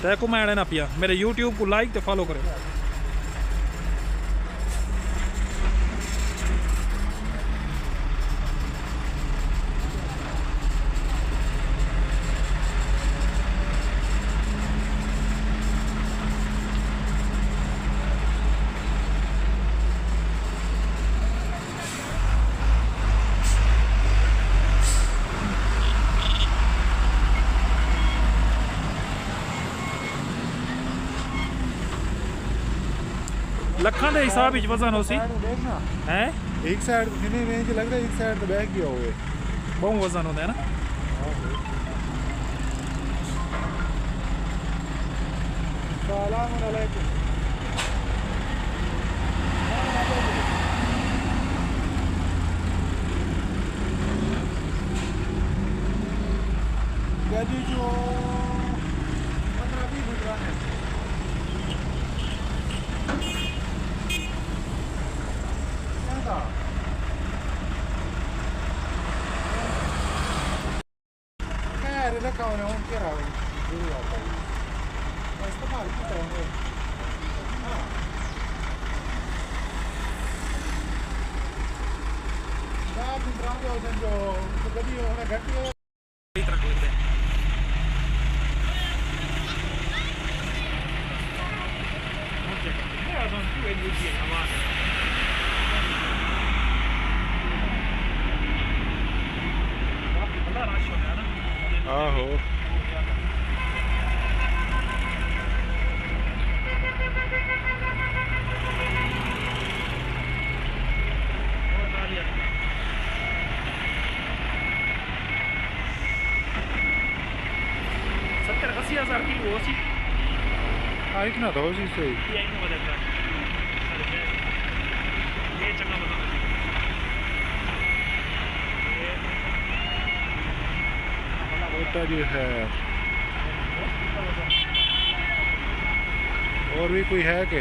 देखो मैं ना पिया मेरे YouTube को लाइक तो फॉलो करो। ਲੱਖਾਂ ਦੇ ਹਿਸਾਬ ਵਿੱਚ ਵਜ਼ਨ ਹੋ ਸੀ ਹੈ ਇੱਕ ਸਾਈਡ ਜਿੰਨੇ ਰੇਂਜ ਲੱਗਦਾ ਇੱਕ ਸਾਈਡ ਤੇ ਬੈਠ ਗਿਆ ਹੋਵੇ ਬਹੁਤ ਵਜ਼ਨ ਹੁੰਦਾ ਹੈ ਨਾ। ਸਲਾਮ ਅਲੈਕੁਮ। गाड़ी जो 15-20 मिनट है। रखा हूँ क्या रहा इस्तेमाल किया जो कभी घट आहो इतना तो उसी से होता जो है। और भी कोई है कि